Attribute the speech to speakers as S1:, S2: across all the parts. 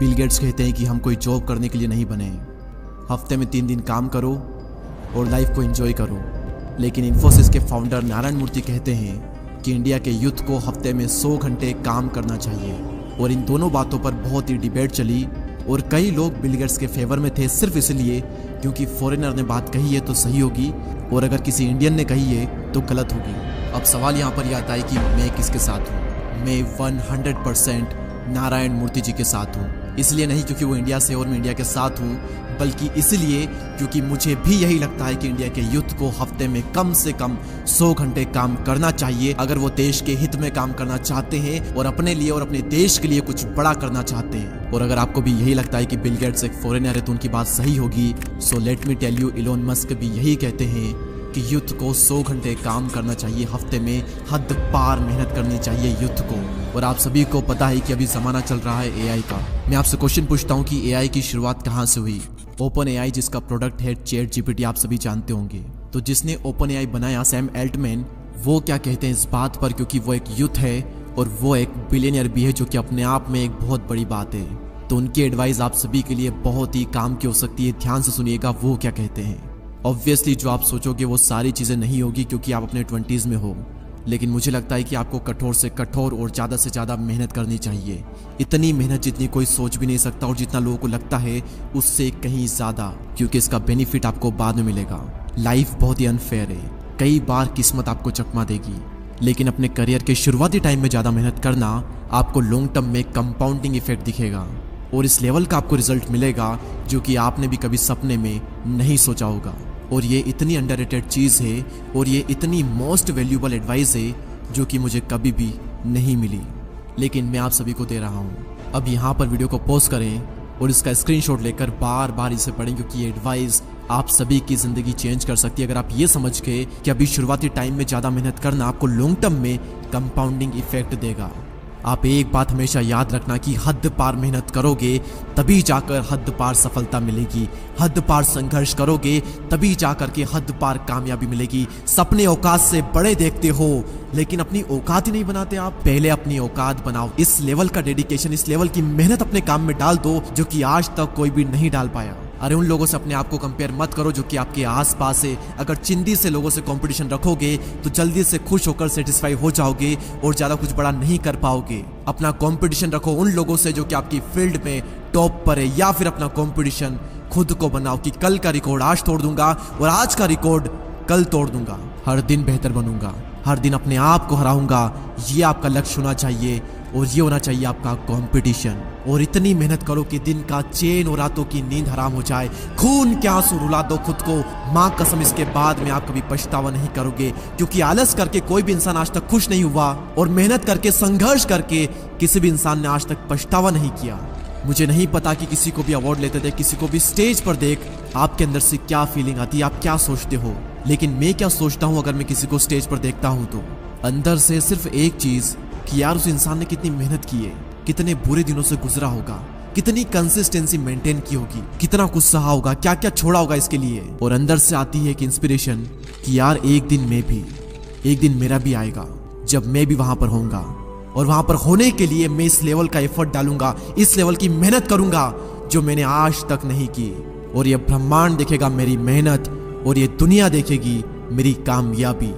S1: Bill Gates कहते हैं कि हम कोई जॉब करने के लिए नहीं बने, हफ्ते में 3 दिन काम करो और लाइफ को एंजॉय करो। लेकिन इन्फोसिस के फाउंडर नारायण मूर्ति कहते हैं कि इंडिया के यूथ को हफ्ते में 100 घंटे काम करना चाहिए। और इन दोनों बातों पर बहुत ही डिबेट चली और कई लोग बिल गेट्स के फेवर में थे सिर्फ इसलिए क्योंकि फॉरेनर ने बात कही है तो सही होगी और अगर किसी इंडियन ने कही है तो गलत होगी। अब सवाल यहाँ पर यह आता है कि मैं किसके साथ हूँ। मैं 100% नारायण मूर्ति जी के साथ हूँ। इसलिए नहीं क्योंकि वो इंडिया से और मैं इंडिया के साथ हूँ, बल्कि इसलिए क्योंकि मुझे भी यही लगता है कि इंडिया के यूथ को हफ्ते में कम से कम 100 घंटे काम करना चाहिए अगर वो देश के हित में काम करना चाहते हैं और अपने लिए और अपने देश के लिए कुछ बड़ा करना चाहते हैं। और अगर आपको भी यही लगता है कि बिल गेट्स एक फॉरेनर है तो उनकी बात सही होगी, so let me tell you, Elon Musk भी यही कहते हैं कि यूथ को 100 घंटे काम करना चाहिए हफ्ते में, हद पार मेहनत करनी चाहिए यूथ को। और आप सभी को पता है कि अभी जमाना चल रहा है एआई का। मैं आपसे क्वेश्चन पूछता हूँ कि एआई की शुरुआत कहाँ से हुई। ओपन एआई जिसका प्रोडक्ट है चैट जीपीटी, आप सभी जानते होंगे। तो जिसने ओपन एआई बनाया सैम एल्टमैन, वो क्या कहते हैं इस बात पर, क्योंकि वो एक यूथ है और वो एक बिलियनियर भी है, जो कि अपने आप में एक बहुत बड़ी बात है। तो उनकी एडवाइस आप सभी के लिए बहुत ही काम की हो सकती है। ध्यान से सुनिएगा वो क्या कहते हैं। ऑब्वियसली जो आप सोचोगे वो सारी चीज़ें नहीं होगी क्योंकि आप अपने 20s में हो, लेकिन मुझे लगता है कि आपको कठोर से कठोर और ज़्यादा से ज़्यादा मेहनत करनी चाहिए। इतनी मेहनत जितनी कोई सोच भी नहीं सकता और जितना लोगों को लगता है उससे कहीं ज़्यादा, क्योंकि इसका बेनिफिट आपको बाद में मिलेगा। लाइफ बहुत ही अनफेयर है, कई बार किस्मत आपको चकमा देगी, लेकिन अपने करियर के शुरुआती टाइम में ज़्यादा मेहनत करना आपको लॉन्ग टर्म में कंपाउंडिंग इफेक्ट दिखेगा और इस लेवल का आपको रिजल्ट मिलेगा जो कि आपने भी कभी सपने में नहीं सोचा होगा। और ये इतनी अंडररेटेड चीज़ है और ये इतनी मोस्ट वैल्यूएबल एडवाइस है जो कि मुझे कभी भी नहीं मिली, लेकिन मैं आप सभी को दे रहा हूँ। अब यहाँ पर वीडियो को पॉज करें और इसका स्क्रीनशॉट लेकर बार बार इसे पढ़ें, क्योंकि ये एडवाइस आप सभी की ज़िंदगी चेंज कर सकती है अगर आप ये समझ के कि अभी शुरुआती टाइम में ज़्यादा मेहनत करना आपको लॉन्ग टर्म में कंपाउंडिंग इफेक्ट देगा। आप एक बात हमेशा याद रखना कि हद पार मेहनत करोगे तभी जाकर हद पार सफलता मिलेगी, हद पार संघर्ष करोगे तभी जाकर के हद पार कामयाबी मिलेगी। सपने औकात से बड़े देखते हो लेकिन अपनी औकात ही नहीं बनाते आप। पहले अपनी औकात बनाओ। इस लेवल का डेडिकेशन, इस लेवल की मेहनत अपने काम में डाल दो जो कि आज तक कोई भी नहीं डाल पाया। अरे उन लोगों से अपने आप को कंपेयर मत करो जो कि आपके आसपास है। अगर चिंदी से लोगों से कंपटीशन रखोगे तो जल्दी से खुश होकर सेटिस्फाई हो जाओगे और ज़्यादा कुछ बड़ा नहीं कर पाओगे। अपना कंपटीशन रखो उन लोगों से जो कि आपकी फील्ड में टॉप पर है, या फिर अपना कंपटीशन खुद को बनाओ कि कल का रिकॉर्ड आज तोड़ दूंगा और आज का रिकॉर्ड कल तोड़ दूंगा। हर दिन बेहतर बनूंगा, हर दिन अपने आप को हराऊंगा। ये आपका लक्ष्य होना चाहिए और ये होना चाहिए आपका कंपटीशन। और इतनी मेहनत करो कि दिन का चैन और रातों की नींद हराम हो जाए। खून के आंसू रुला दो खुद को, माँ कसम इसके बाद में आप कभी पछतावा नहीं करोगे, क्योंकि आलस करके कोई भी इंसान आज तक खुश नहीं हुआ और मेहनत करके, संघर्ष करके किसी भी इंसान ने आज तक पछतावा नहीं किया। मुझे नहीं पता कि किसी को भी अवार्ड लेते थे, किसी को भी स्टेज पर देख आपके अंदर से क्या फीलिंग आती है, आप क्या सोचते हो, लेकिन मैं क्या सोचता हूँ अगर मैं किसी को स्टेज पर देखता हूँ तो अंदर से सिर्फ एक चीज कि यार उस इंसान ने कितनी मेहनत की है, कितने बुरे दिनों से गुजरा होगा, कितनी कंसिस्टेंसी मेंटेन की होगी, कितना कुछ सहा होगा, क्या क्या छोड़ा होगा इसके लिए। और अंदर से आती है एक इंस्पिरेशन कि यार एक दिन मेरा भी आएगा जब मैं भी वहां पर होऊंगा और वहां पर होने के लिए मैं इस लेवल का एफर्ट डालूंगा, इस लेवल की मेहनत करूंगा जो मैंने आज तक नहीं की। और ये ब्रह्मांड देखेगा मेरी मेहनत और ये दुनिया देखेगी मेरी कामयाबी।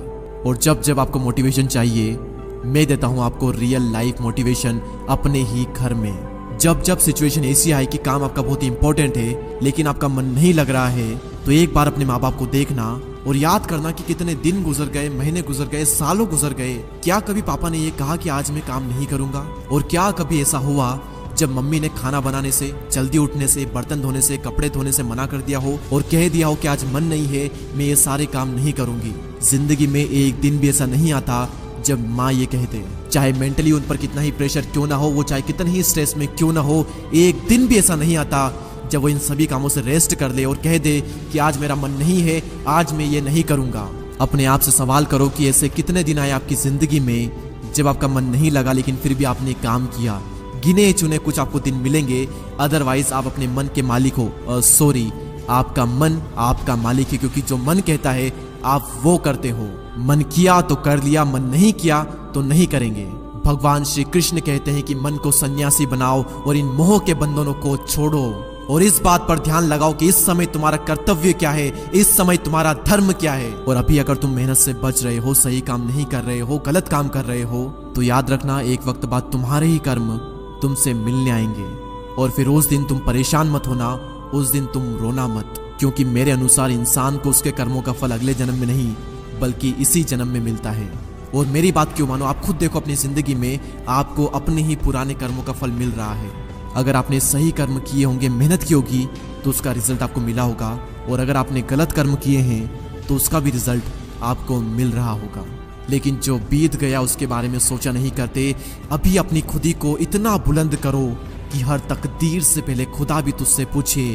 S1: और जब जब आपको मोटिवेशन चाहिए मैं देता हूं आपको रियल लाइफ मोटिवेशन अपने ही घर में। जब जब सिचुएशन ऐसी आए कि काम आपका बहुत ही इंपॉर्टेंट है लेकिन आपका मन नहीं लग रहा है, तो एक बार अपने माँ बाप को देखना और याद करना कि कितने दिन गुजर गए, महीने गुजर गए, सालों गुजर गए। क्या कभी पापा ने ये कहा कि आज मैं काम नहीं करूंगा? और क्या कभी ऐसा हुआ जब मम्मी ने खाना बनाने से, जल्दी उठने से, बर्तन धोने से, कपड़े धोने से मना कर दिया हो और कह दिया हो कि आज मन नहीं है, मैं ये सारे काम नहीं करूंगी? जिंदगी में एक दिन भी ऐसा नहीं आता जब माँ ये कहते, चाहे मेंटली उन पर कितना ही प्रेशर क्यों ना हो, वो चाहे कितने ही स्ट्रेस में क्यों ना हो, एक दिन भी ऐसा नहीं आता जब वो इन सभी कामों से रेस्ट कर ले और कह दे कि आज मेरा मन नहीं है, आज मैं ये नहीं करूंगा। अपने आप से सवाल करो कि ऐसे कितने दिन आए आपकी जिंदगी में जब आपका मन नहीं लगा लेकिन फिर भी आपने काम किया। गिने चुने कुछ आपको दिन मिलेंगे, अदरवाइज आप अपने मन के मालिक हो। सॉरी, आपका मन आपका मालिक है, क्योंकि जो मन कहता है आप वो करते हो। मन किया तो कर लिया, मन नहीं किया तो नहीं करेंगे। भगवान श्री कृष्ण कहते हैं कि मन को सन्यासी बनाओ और इन मोह के बंधनों को छोड़ो, और इस बात पर ध्यान लगाओ कि इस समय तुम्हारा कर्तव्य क्या है, इस समय तुम्हारा धर्म क्या है। और अभी अगर तुम मेहनत से बच रहे हो, सही काम नहीं कर रहे हो, गलत काम कर रहे हो, तो याद रखना एक वक्त बाद तुम्हारे ही कर्म तुमसे मिलने आएंगे। और फिर उस दिन तुम परेशान मत होना, उस दिन तुम रोना मत, क्योंकि मेरे अनुसार इंसान को उसके कर्मों का फल अगले जन्म में नहीं बल्कि इसी जन्म में मिलता है। और मेरी बात क्यों मानो, आप खुद देखो अपनी जिंदगी में आपको अपने ही पुराने कर्मों का फल मिल रहा है। अगर आपने सही कर्म किए होंगे, मेहनत की होगी, तो उसका रिजल्ट आपको मिला होगा, और अगर आपने गलत कर्म किए हैं तो उसका भी रिजल्ट आपको मिल रहा होगा। लेकिन जो बीत गया उसके बारे में सोचा नहीं करते। अभी अपनी खुदी को इतना बुलंद करो कि हर तकदीर से पहले खुदा भी तुझसे पूछे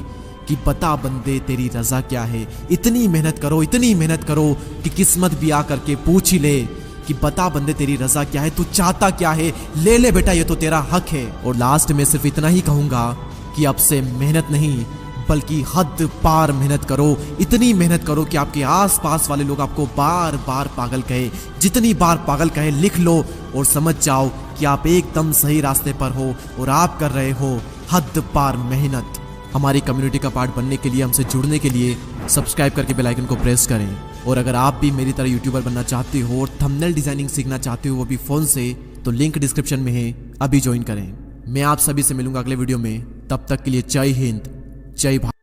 S1: कि बता बंदे तेरी रजा क्या है। इतनी मेहनत करो, इतनी मेहनत करो कि किस्मत भी आकर के पूछ ही ले कि बता बंदे तेरी रजा क्या है, तू चाहता क्या है, ले ले बेटा, ये तो तेरा हक है। और लास्ट में सिर्फ इतना ही कहूंगा कि अब से मेहनत नहीं बल्कि हद पार मेहनत करो। इतनी मेहनत करो कि आपके आसपास वाले लोग आपको बार बार पागल कहे। जितनी बार पागल कहे लिख लो और समझ जाओ कि आप एकदम सही रास्ते पर हो और आप कर रहे हो हद पार मेहनत। हमारी कम्युनिटी का पार्ट बनने के लिए, हमसे जुड़ने के लिए सब्सक्राइब करके बेल आइकन को प्रेस करें। और अगर आप भी मेरी तरह यूट्यूबर बनना चाहते हो और थंबनेल डिजाइनिंग सीखना चाहते हो वो भी फोन से, तो लिंक डिस्क्रिप्शन में है, अभी ज्वाइन करें। मैं आप सभी से मिलूंगा अगले वीडियो में। तब तक के लिए जय हिंद, जय भारत।